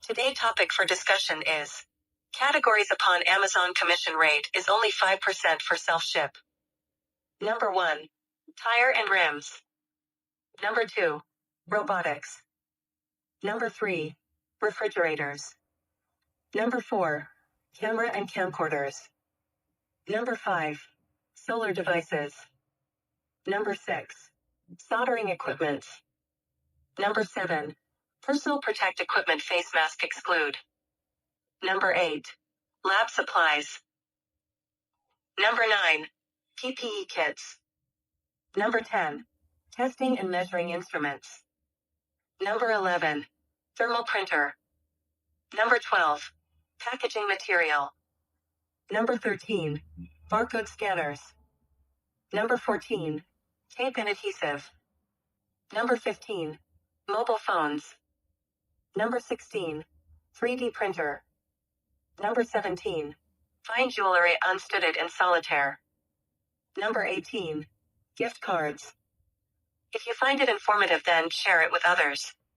Today's topic for discussion is categories upon Amazon commission rate is only 5% for self-ship. Number 1, tire and rims. Number 2, robotics. Number 3, refrigerators. Number 4, camera and camcorders. Number 5, solar devices. Number 6, soldering equipment. Number 7, personal protect equipment face mask exclude. Number 8, lab supplies. Number 9, PPE kits. Number 10, testing and measuring instruments. Number 11, thermal printer. Number 12, packaging material. Number 13, barcode scanners. Number 14, tape and adhesive. Number 15, mobile phones. Number 16, 3D printer. Number 17, fine jewelry unstudded and solitaire. Number 18, gift cards. If you find it informative, then share it with others.